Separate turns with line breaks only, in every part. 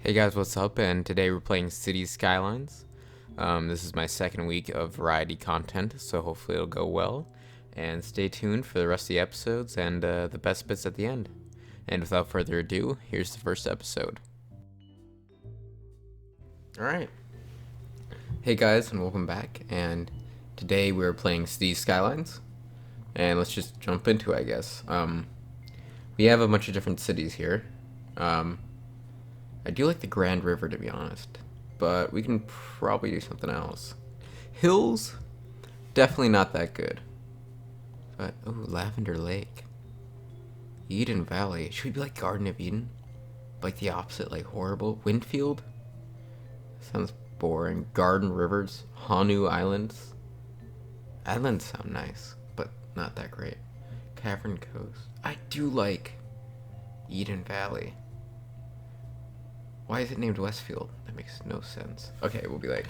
Hey guys, what's up? And today we're playing City Skylines. This is my second week of variety content, so hopefully it'll go well. And stay tuned for the rest of the episodes and the best bits at the end. And without further ado, here's the first episode. Alright. Hey guys, and welcome back. And today we're playing City Skylines. And let's just jump into it, I guess. We have a bunch of different cities here. I do like the Grand River, to be honest, but we can probably do something else. Hills, definitely not that good. But, oh, Lavender Lake. Eden Valley. Should we be like Garden of Eden? Like the opposite, like horrible? Windfield? Sounds boring. Garden Rivers. Honu Islands. Islands sound nice, but not that great. Cavern Coast. I do like Eden Valley. Why is it named Westfield? That makes no sense. Okay, we'll be like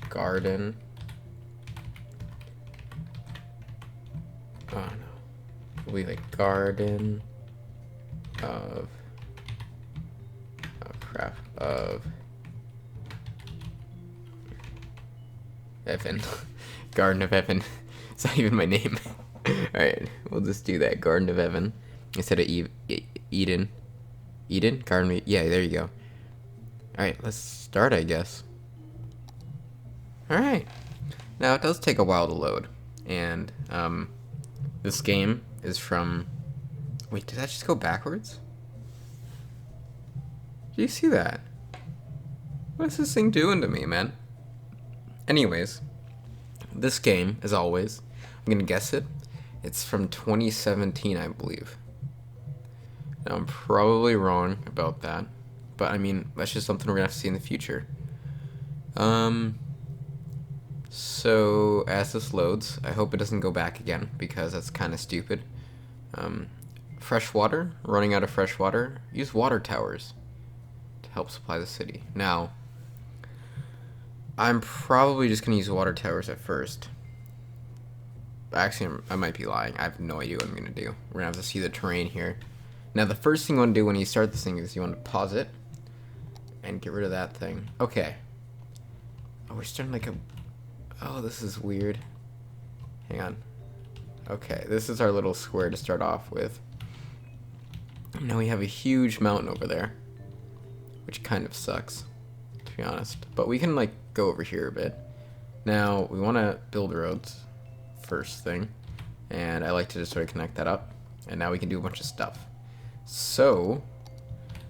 Garden. Oh no. We'll be like Garden of crap of Evan. Garden of Evan. It's not even my name. Alright, we'll just do that. Garden of Evan instead of Eden. Eden? Garden? Yeah, there you go. Alright, let's start, I guess. Alright. Now, it does take a while to load. And, this game is from... Wait, did that just go backwards? Do you see that? What is this thing doing to me, man? Anyways, this game, as always, I'm gonna guess it. It's from 2017, I believe. Now, I'm probably wrong about that, but I mean, that's just something we're gonna have to see in the future. So as this loads, I hope it doesn't go back again, because that's kind of stupid. Fresh water, running out of fresh water, use water towers to help supply the city. Now, I'm probably just gonna use water towers at first. Actually, I might be lying. I have no idea what I'm gonna do. We're gonna have to see the terrain here. Now, the first thing you want to do when you start this thing is you want to pause it and get rid of that thing. Okay. Oh, we're starting like a... Oh, this is weird. Hang on. Okay, this is our little square to start off with. Now we have a huge mountain over there, which kind of sucks, to be honest. But we can, like, go over here a bit. Now, we want to build roads, first thing. And I like to just sort of connect that up. And now we can do a bunch of stuff. So,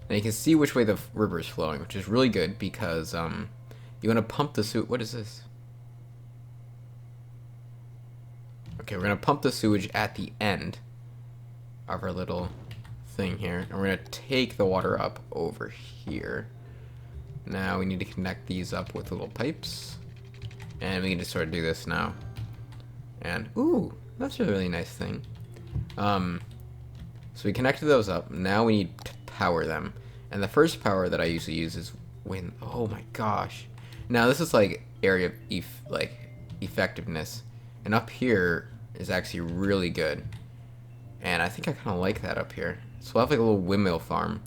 now you can see which way the river is flowing, which is really good because you want to pump the sewage. What is this? Okay, we're going to pump the sewage at the end of our little thing here. And we're going to take the water up over here. Now we need to connect these up with little pipes. And we can just sort of do this now. And, ooh, that's a really nice thing. So we connected those up. Now we need to power them. And the first power that I usually use is wind. Oh my gosh. Now this is like area of effectiveness. And up here is actually really good. And I think I kind of like that up here. So we'll have like a little windmill farm.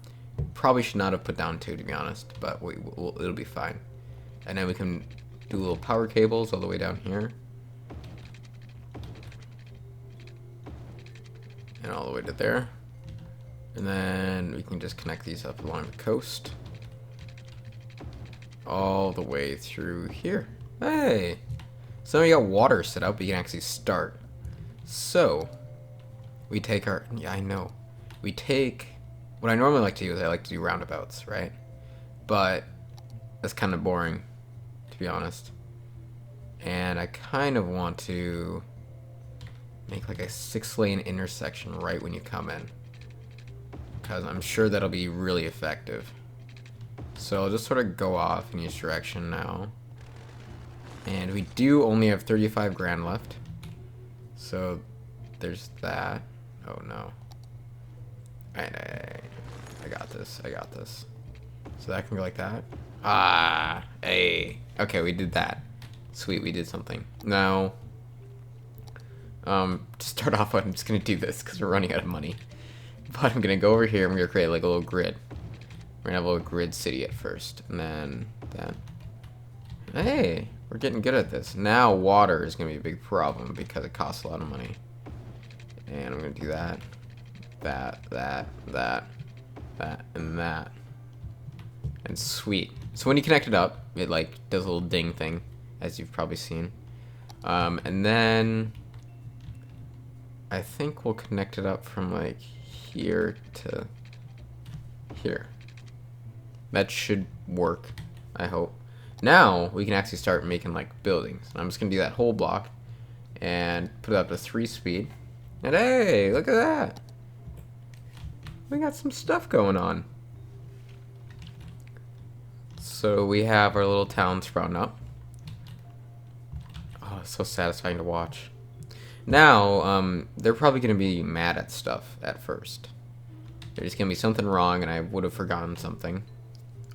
Probably should not have put down two, to be honest. But it'll be fine. And then we can do little power cables all the way down here. And all the way to there. And then we can just connect these up along the coast. All the way through here. Hey! So we got water set up, we can actually start. So, we take our... Yeah, I know. We take... What I normally like to do is I like to do roundabouts, right? But that's kind of boring, to be honest. And I kind of want to make like a 6-lane intersection right when you come in, because I'm sure that'll be really effective. So I'll just sort of go off in each direction now. And we do only have 35 grand left. So there's that. Oh no. I got this. I got this. So that can go like that. Ah, hey. Okay, we did that. Sweet, we did something. Now, to start off, I'm just gonna do this because we're running out of money. But I'm gonna go over here and we're gonna create like a little grid. We're gonna have a little grid city at first, and then that. Hey, we're getting good at this. Now water is gonna be a big problem because it costs a lot of money. And I'm gonna do that, and that. And sweet. So when you connect it up, it like does a little ding thing, as you've probably seen. And then I think we'll connect it up from like here to here. That should work, I hope. Now we can actually start making like buildings. I'm just gonna do that whole block and put it up to 3 speed. And hey, look at that. We got some stuff going on. So we have our little town sprouting up. Oh, it's so satisfying to watch. Now, they're probably going to be mad at stuff at first. There's going to be something wrong and I would have forgotten something.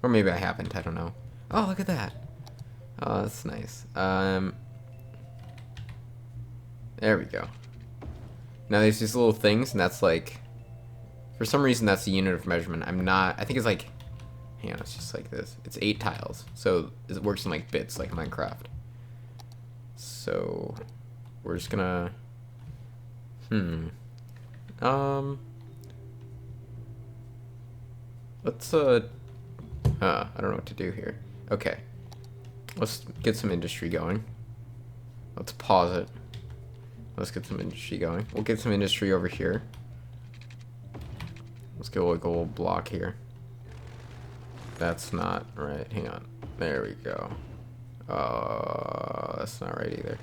Or maybe I haven't, I don't know. Oh, look at that. Oh, that's nice. There we go. Now there's these little things, and that's like, for some reason that's the unit of measurement. I think it's like, hang on, it's just like this. It's 8 tiles, so it works in like bits, like Minecraft. So, we're just gonna, let's, I don't know what to do here. Okay, let's get some industry going. Let's pause it. Let's get some industry going. We'll get some industry over here. Let's go like a little block here. That's not right. Hang on. There we go. That's not right either.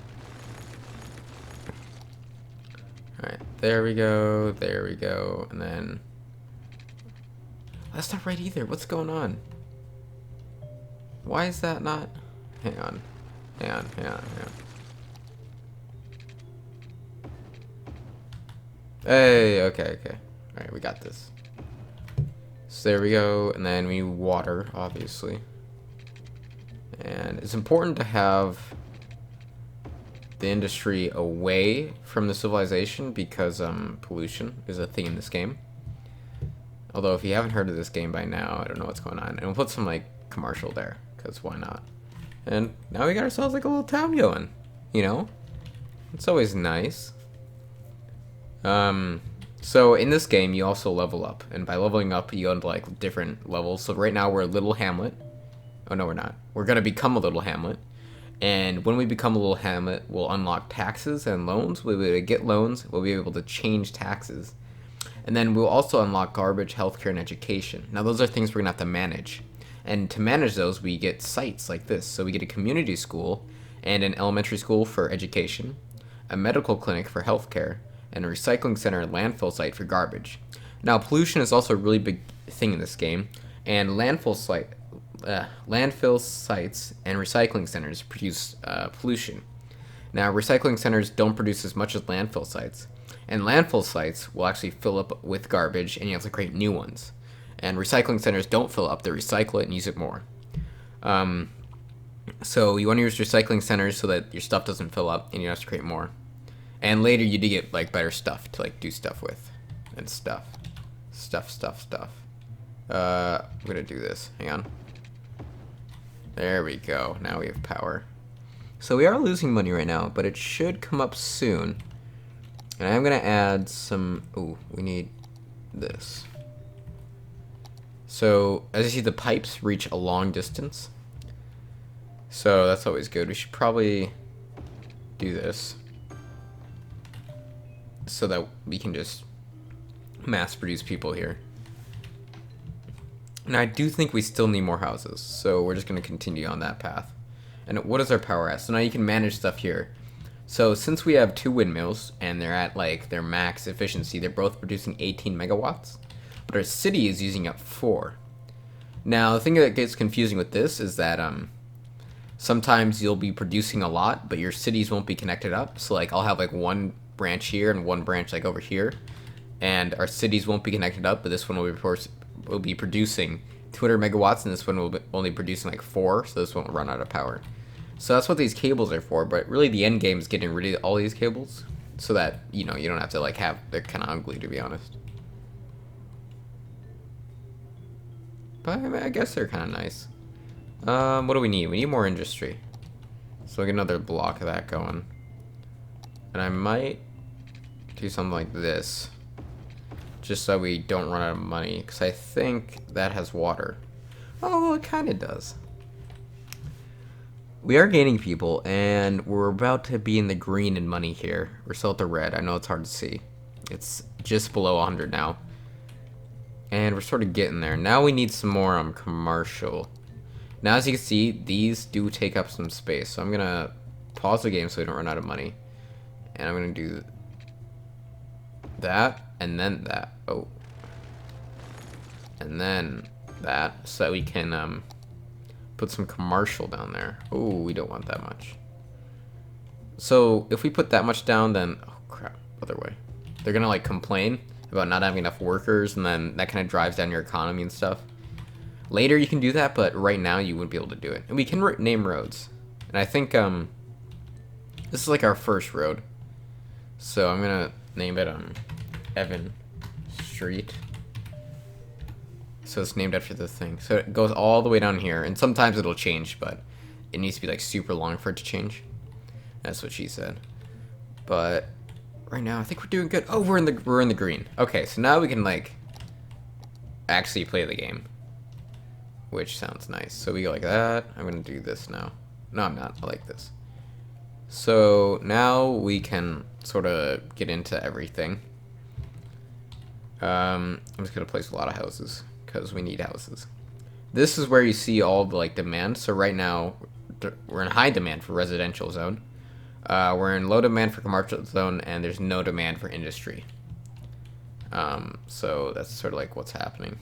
Alright, there we go. There we go. And then... That's not right either. What's going on? Why is that not... Hang on. Hang on. Hey, okay. Alright, we got this. So there we go, and then we need water, obviously. And it's important to have the industry away from the civilization because pollution is a thing in this game. Although if you haven't heard of this game by now, I don't know what's going on. And we'll put some like commercial there, because why not? And now we got ourselves like a little town going, you know? It's always nice. So in this game, you also level up, and by leveling up, you go into like different levels. So right now we're a little hamlet. Oh no, we're not. We're gonna become a little hamlet, and when we become a little hamlet, we'll unlock taxes and loans. We'll be able to get loans. We'll be able to change taxes, and then we'll also unlock garbage, healthcare, and education. Now those are things we're gonna have to manage, and to manage those, we get sites like this. So we get a community school and an elementary school for education, a medical clinic for healthcare, and a recycling center and landfill site for garbage. Now, pollution is also a really big thing in this game, and landfill sites and recycling centers produce pollution. Now, recycling centers don't produce as much as landfill sites, and landfill sites will actually fill up with garbage, and you have to create new ones. And recycling centers don't fill up; they recycle it and use it more. So you want to use recycling centers so that your stuff doesn't fill up, and you have to create more. And later you do get like better stuff to like do stuff with. And stuff. I'm gonna do this. Hang on. There we go. Now we have power. So we are losing money right now, but it should come up soon. And I'm gonna add some... Ooh, we need this. So, as you see, the pipes reach a long distance. So that's always good. We should probably do this, so that we can just mass produce people here. And I do think we still need more houses, so we're just going to continue on that path. And what is our power at? So now you can manage stuff here. So since we have 2 windmills, and they're at like their max efficiency, they're both producing 18 megawatts, but our city is using up 4. Now the thing that gets confusing with this is that sometimes you'll be producing a lot, but your cities won't be connected up. So like I'll have like one branch here and one branch like over here, and our cities won't be connected up, but this one will be producing 200 megawatts, and this one will be only producing like 4, so this won't run out of power. So that's what these cables are for, but really the end game is getting rid of all these cables so that, you know, you don't have to like they're kind of ugly, to be honest. But I mean, I guess they're kind of nice. What do we need? We need more industry. So we'll get another block of that going. And I might do something like this. Just so we don't run out of money. Because I think that has water. Oh, well, it kind of does. We are gaining people, and we're about to be in the green in money here. We're still at the red. I know it's hard to see. It's just below 100 now. And we're sort of getting there. Now we need some more commercial. Now, as you can see, these do take up some space. So I'm going to pause the game so we don't run out of money. And I'm going to do that, and then that. Oh. And then that, so that we can put some commercial down there. Oh, we don't want that much. So if we put that much down, then oh crap, other way. They're gonna like complain about not having enough workers, and then that kind of drives down your economy and stuff. Later you can do that, but right now you wouldn't be able to do it. And we can name roads. And I think this is like our first road. So I'm gonna name it Evan Street. So it's named after the thing. So it goes all the way down here, and sometimes it'll change, but it needs to be like super long for it to change. That's what she said. But right now I think we're doing good. Oh, we're in the green. Okay, so now we can like actually play the game, which sounds nice. So we go like that. I'm gonna do this now. No, I'm not. I like this. So now we can sort of get into everything. I'm just gonna place a lot of houses because we need houses. This is where you see all the like demand. So right now we're in high demand for residential zone. We're in low demand for commercial zone, and there's no demand for industry. So that's sort of like what's happening.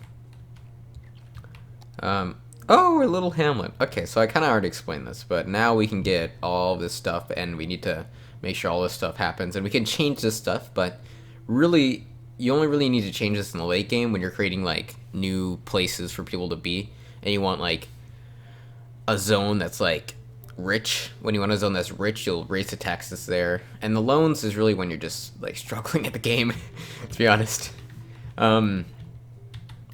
Oh, we're a little hamlet. Okay, so I kind of already explained this, but now we can get all this stuff, and we need to make sure all this stuff happens, and we can change this stuff, but really, you only really need to change this in the late game when you're creating, like, new places for people to be, and you want, like, a zone that's, like, rich. When you want a zone that's rich, you'll raise the taxes there, and the loans is really when you're just, like, struggling at the game, to be honest.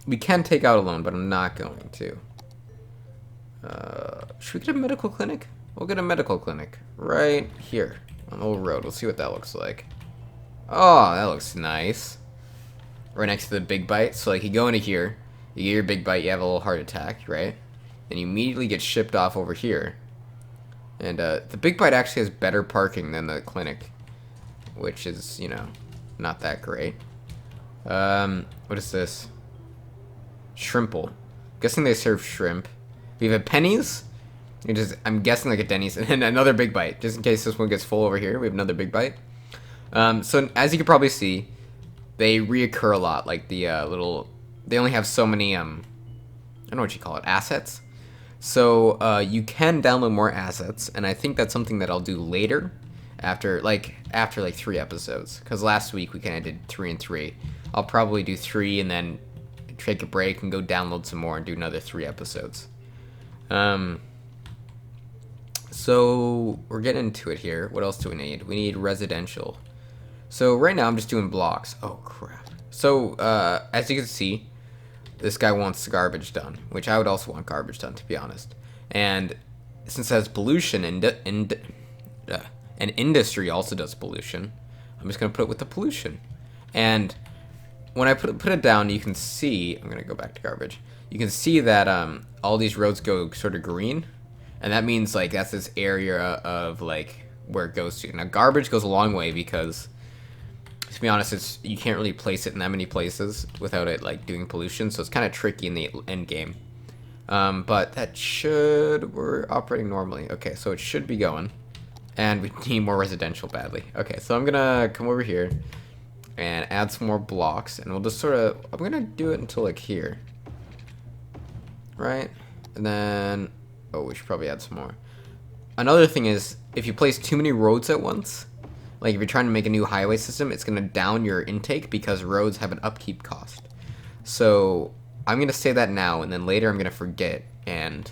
We can take out a loan, but I'm not going to. Should we get a medical clinic? We'll get a medical clinic right here on the little road. We'll see what that looks like. Oh, that looks nice. Right next to the big bite. So like you go into here, you get your big bite, you have a little heart attack, right? And you immediately get shipped off over here. And the big bite actually has better parking than the clinic, which is, you know, not that great. What is this? Shrimple. I'm guessing they serve shrimp. We have pennies. I'm guessing like a Denny's, and another big bite, just in case this one gets full over here. We have another big bite. So as you can probably see, they reoccur a lot. Like the they only have so many I don't know what you call it, assets. So you can download more assets, and I think that's something that I'll do later, after 3 episodes. Because last week we kind of did 3 and 3. I'll probably do 3 and then take a break and go download some more and do another 3 episodes. So we're getting into it here. What else do we need? We need residential. So right now I'm just doing blocks. Oh crap. So as you can see, this guy wants garbage done, which I would also want garbage done, to be honest. And since it has pollution and industry also does pollution, I'm just gonna put it with the pollution. And when I put it down, you can see, I'm gonna go back to garbage. You can see that all these roads go sort of green, and that means like that's this area of like where it goes to. Now garbage goes a long way because, to be honest, you can't really place it in that many places without it like doing pollution, so it's kind of tricky in the end game. But we're operating normally. Okay, so it should be going, and we need more residential badly. Okay, so I'm gonna come over here and add some more blocks, and we'll just I'm gonna do it until like here. Right? And then, oh, we should probably add some more. Another thing is, if you place too many roads at once, like if you're trying to make a new highway system, it's going to down your intake because roads have an upkeep cost. So I'm going to say that now, and then later I'm going to forget, and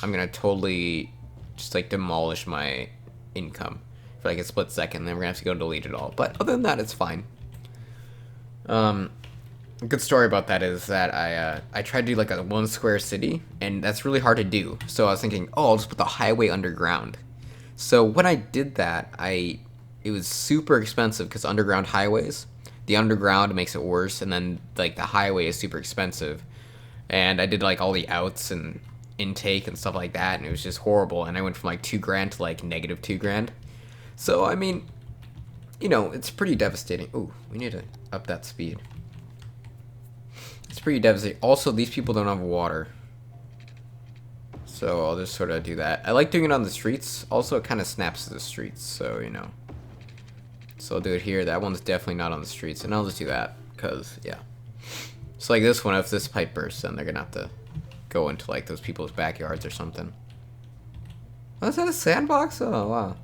I'm going to totally just like demolish my income for like a split second, and then we're going to have to go delete it all. But other than that, it's fine. A good story about that is that I tried to do like a 1 square city, and that's really hard to do. So I was thinking, oh, I'll just put the highway underground. So when I did that, it was super expensive because underground highways, the underground makes it worse, and then like the highway is super expensive. And I did like all the outs and intake and stuff like that, and it was just horrible. And I went from like 2 grand to like negative 2 grand. So I mean, you know, it's pretty devastating. Ooh, we need to up that speed. It's pretty devastating. Also, these people don't have water. So I'll just sort of do that. I like doing it on the streets. Also, it kind of snaps to the streets, so, you know. So I'll do it here. That one's definitely not on the streets. And I'll just do that, because, yeah. So like this one, if this pipe bursts, then they're going to have to go into, like, those people's backyards or something. Oh, is that a sandbox? Oh, wow.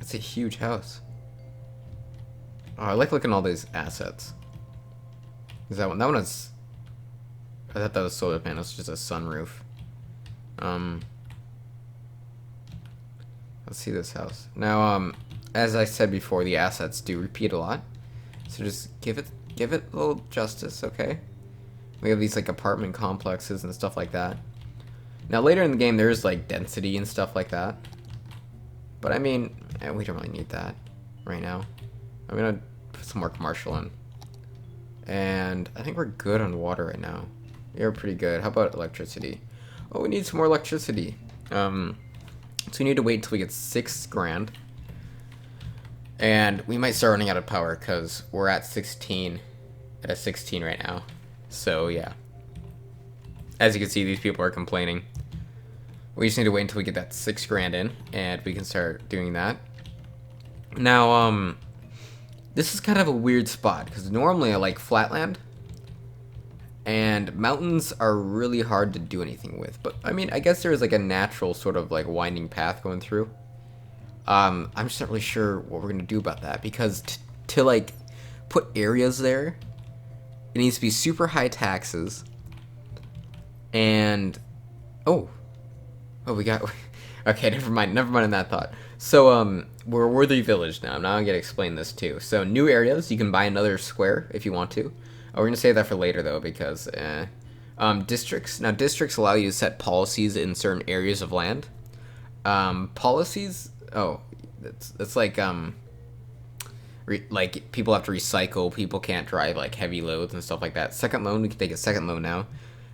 It's a huge house. Oh, I like looking at all these assets. Is that one? That one is... I thought that was solar panels, just a sunroof. Let's see this house. Now, as I said before, the assets do repeat a lot. So just give it a little justice, okay? We have these, like, apartment complexes and stuff like that. Now, later in the game, there's, like, density and stuff like that. But, I mean, we don't really need that right now. I'm gonna put some more commercial in. And I think we're good on water right now. We're pretty good. How about electricity? Oh, we need some more electricity. So we need to wait until we get 6 grand. And we might start running out of power because we're at 16 right now. So yeah. As you can see, these people are complaining. We just need to wait until we get that 6 grand in, and we can start doing that. Now, this is kind of a weird spot, because normally I like flatland, and mountains are really hard to do anything with. But, I mean, I guess there's like a natural sort of like winding path going through. I'm just not really sure what we're going to do about that, because to like put areas there, it needs to be super high taxes, and, oh, we got, okay, never mind in that thought. So, we're a worthy village now. I'm now going to explain this too. So, new areas, you can buy another square if you want to. We're going to save that for later though, because, districts. Now, districts allow you to set policies in certain areas of land. Policies, oh, that's like, like, people have to recycle, people can't drive, like, heavy loads and stuff like that. Second loan, we can take a second loan now.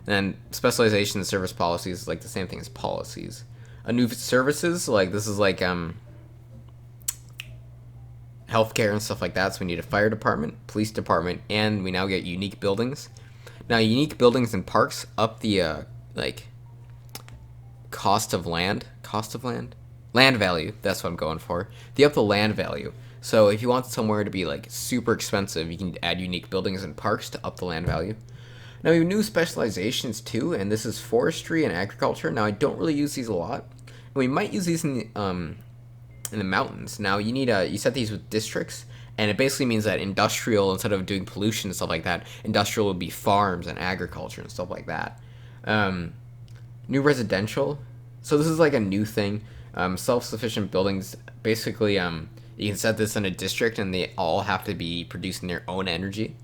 And then specialization and service policies is like the same thing as policies. New services, like this is like healthcare and stuff like that. So we need a fire department, police department, and we now get unique buildings. Now unique buildings and parks up the like land value. That's what I'm going for. They up the land value. So if you want somewhere to be like super expensive, you can add unique buildings and parks to up the land value. Now we have new specializations too, and this is forestry and agriculture. Now I don't really use these a lot. We might use these in the mountains. Now you need you set these with districts, and it basically means that industrial, instead of doing pollution and stuff like that, industrial would be farms and agriculture and stuff like that. New residential. So this is like a new thing. Self-sufficient buildings. Basically, you can set this in a district, and they all have to be producing their own energy.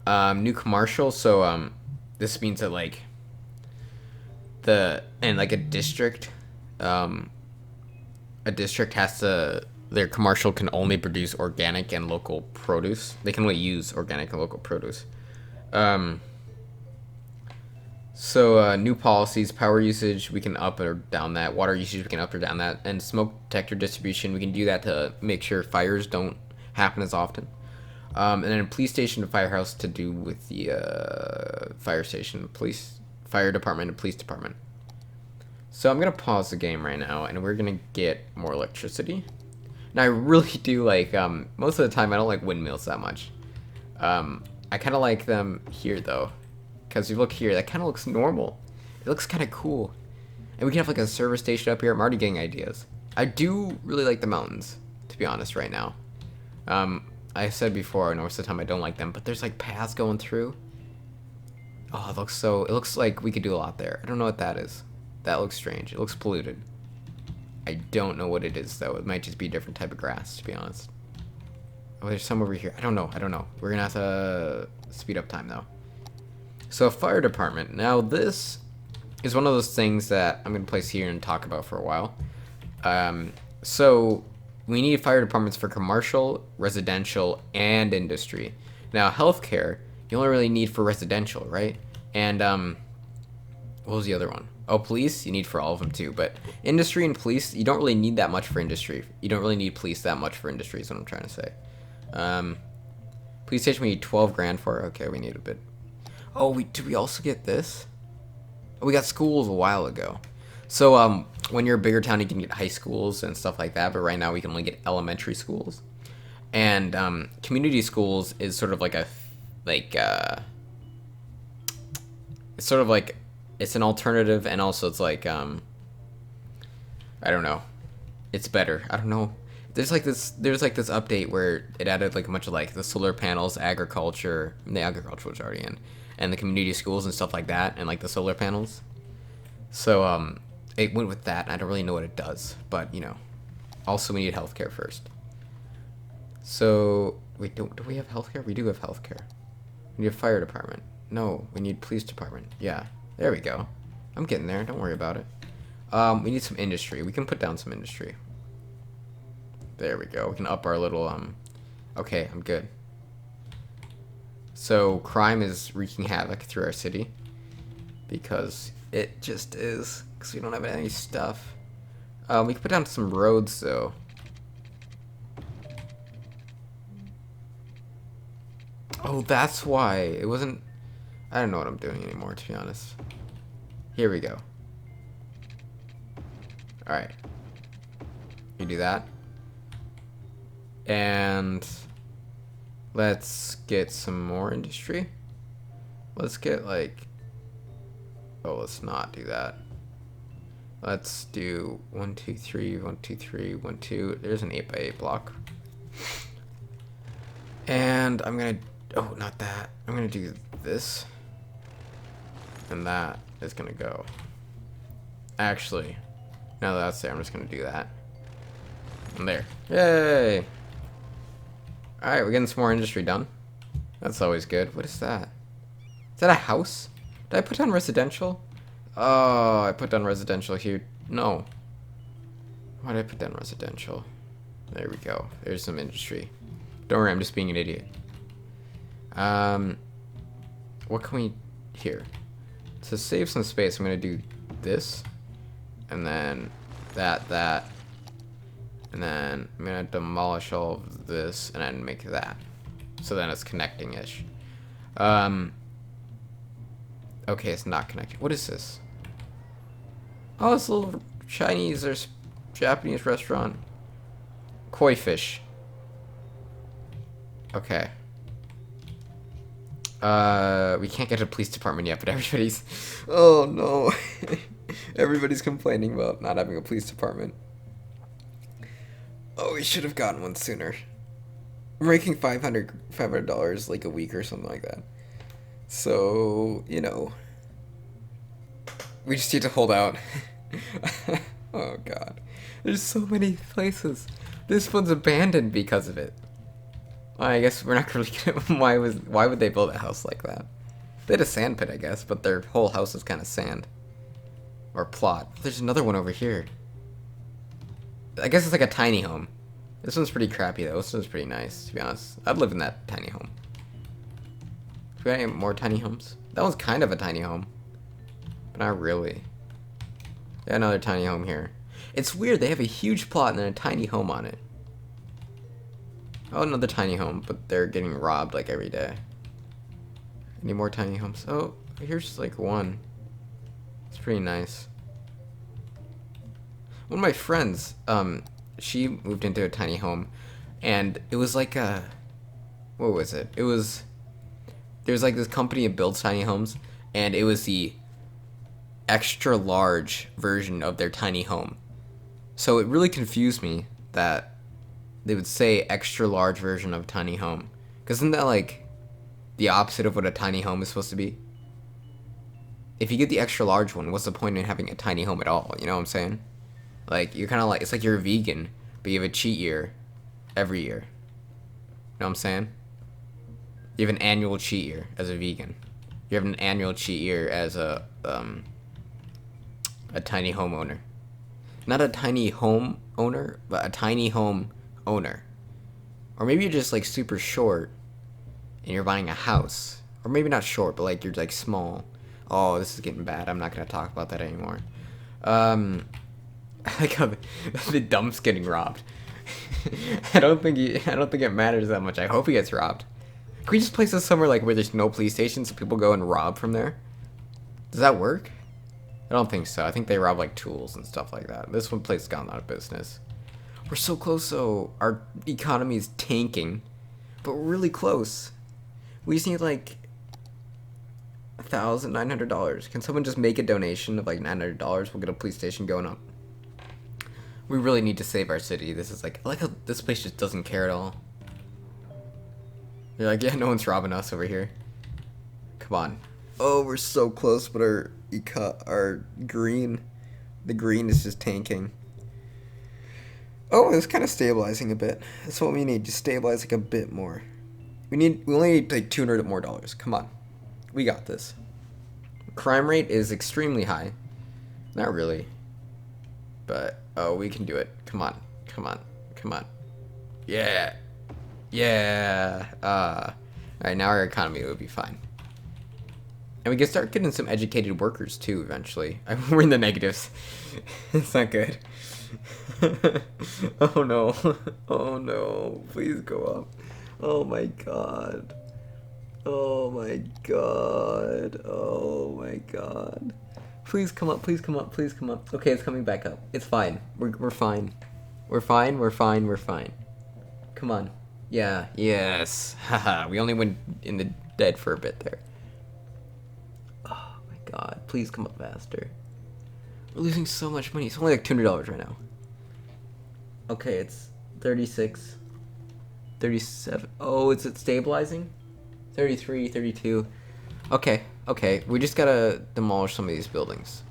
New commercial, so this means that like a district has to, their commercial can only produce organic and local produce. They can only use organic and local produce. So new policies, power usage, we can up or down that. Water usage, we can up or down that. And smoke detector distribution, we can do that to make sure fires don't happen as often. And then a police station and firehouse to do with the fire station, fire department, and police department. So I'm going to pause the game right now, and we're going to get more electricity. Now I really do like, most of the time I don't like windmills that much. I kind of like them here though. Because if you look here, that kind of looks normal. It looks kind of cool. And we can have like a service station up here. I'm already getting ideas. I do really like the mountains, to be honest, right now. I said before, most of the time I don't like them, but there's like paths going through. Oh, it looks like we could do a lot there. I don't know what that is. That looks strange. It looks polluted. I don't know what it is though. It might just be a different type of grass, to be honest. Oh, there's some over here. I don't know. We're gonna have to speed up time though. So fire department. Now this is one of those things that I'm going to place here and talk about for a while. So we need fire departments for commercial, residential, and industry. Now healthcare, you only really need for residential, right? And what was the other one? Oh, police, you need for all of them too. But industry and police, you don't really need that much for industry. You don't really need police that much for industry is what I'm trying to say. Police station we need 12 grand for. Okay, we need a bit. Oh, did we also get this? Oh, we got schools a while ago. So when you're a bigger town, you can get high schools and stuff like that. But right now we can only get elementary schools. And community schools is sort of like it's sort of like, it's an alternative, and also it's like, I don't know, it's better. I don't know. There's like this update where it added like a bunch of like the solar panels, agriculture, the agriculture was already in, and the community schools and stuff like that, and like the solar panels. So it went with that. I don't really know what it does, but you know, also we need healthcare first. So wait, do we have healthcare? We do have healthcare. We need a fire department. No, we need police department. Yeah. There we go. I'm getting there. Don't worry about it. We need some industry. We can put down some industry. There we go. We can up our little, Okay, I'm good. So, crime is wreaking havoc through our city. Because it just is. Because we don't have any stuff. We can put down some roads, though. Oh, that's why. It wasn't... I don't know what I'm doing anymore, to be honest. Here we go. Alright. You do that. And let's get some more industry. Let's get like... Oh, let's not do that. Let's do 1, 2, 3, 1, 2, 3, 1, 2. There's an 8x8 block. And I'm gonna... Oh, not that. I'm gonna do this. And that is gonna go. Actually, now that that's there, I'm just gonna do that. And there. Yay! Alright, we're getting some more industry done. That's always good. What is that? Is that a house? Did I put down residential? Oh, I put down residential here. No. Why did I put down residential? There we go. There's some industry. Don't worry, I'm just being an idiot. What can we... Here. To save some space, I'm going to do this. And then that. And then I'm going to demolish all of this and then make that. So then it's connecting-ish. Okay, it's not connecting. What is this? Oh, it's a little Chinese or Japanese restaurant. Koi fish. Okay. We can't get to the police department yet, but everybody's... Oh, no. Everybody's complaining about not having a police department. Oh, we should have gotten one sooner. We're making $500 like a week or something like that. So, you know. We just need to hold out. Oh, God. There's so many places. This one's abandoned because of it. I guess we're not really gonna... Why would they build a house like that? They had a sand pit, I guess, but their whole house is kind of sand. Or plot. There's another one over here. I guess it's like a tiny home. This one's pretty crappy, though. This one's pretty nice, to be honest. I'd live in that tiny home. Do we have any more tiny homes? That one's kind of a tiny home. But not really. Yeah, another tiny home here. It's weird. They have a huge plot and then a tiny home on it. Oh, another tiny home, but they're getting robbed like every day. Any more tiny homes? Oh, here's like one. It's pretty nice. One of my friends, she moved into a tiny home, and it was like a... What was it? It was... There's like this company that builds tiny homes, and it was the extra large version of their tiny home. So it really confused me that they would say extra large version of tiny home. Because isn't that like the opposite of what a tiny home is supposed to be? If you get the extra large one, what's the point in having a tiny home at all? You know what I'm saying? Like, you're kind of like, it's like you're a vegan, but you have a cheat year every year. You know what I'm saying? You have an annual cheat year as a vegan. You have an annual cheat year as a tiny homeowner. Not a tiny home owner, but a tiny home owner. Or maybe you're just like super short and you're buying a house. Or maybe not short, but like you're like small. Oh, this is getting bad. I'm not gonna talk about that anymore. Like how the dump's getting robbed. I don't think it matters that much. I hope he gets robbed. Can we just place this somewhere like where there's no police station so people go and rob from there? Does that work? I don't think so. I think they rob like tools and stuff like that. This one place has gone out of business. We're so close though. Our economy is tanking, but we're really close. We just need like $1,900. Can someone just make a donation of like $900? We'll get a police station going up. We really need to save our city. This is like, I like how this place just doesn't care at all. They're like, yeah, no one's robbing us over here. Come on. Oh, we're so close, but our green, the green is just tanking. Oh, it's kind of stabilizing a bit. That's what we need, just stabilize like a bit more. We only need like $200 more. Come on. We got this. Crime rate is extremely high. Not really. But, oh, we can do it. Come on. Come on. Come on. Yeah. Yeah. Alright, now our economy will be fine. And we can start getting some educated workers, too, eventually. We're in the negatives. It's not good. Oh, no. Oh, no. Please go up. Oh, my God. Oh, my God. Oh, my God. Please come up, please come up, please come up. Okay, it's coming back up. It's fine. We're fine. We're fine, we're fine, we're fine. Come on. Yeah, yes. Haha, we only went in the dead for a bit there. Oh my God, please come up faster. We're losing so much money. It's only like $200 right now. Okay, it's 36. 37. Oh, is it stabilizing? 33, 32. Okay, okay. We just gotta demolish some of these buildings.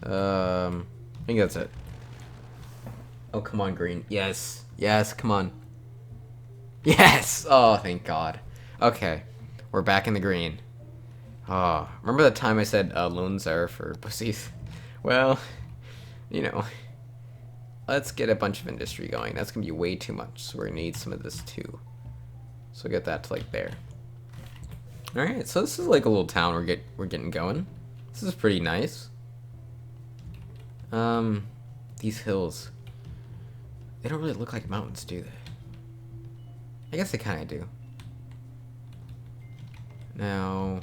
I think that's it. Oh, come on, green. Yes. Yes, come on. Yes! Oh, thank God. Okay. We're back in the green. Oh, remember that time I said loans are for pussies? Well, you know. Let's get a bunch of industry going. That's gonna be way too much, so we're gonna need some of this too. So get that to like there. Alright, so this is like a little town we're getting going. This is pretty nice. These hills. They don't really look like mountains, do they? I guess they kinda do. Now,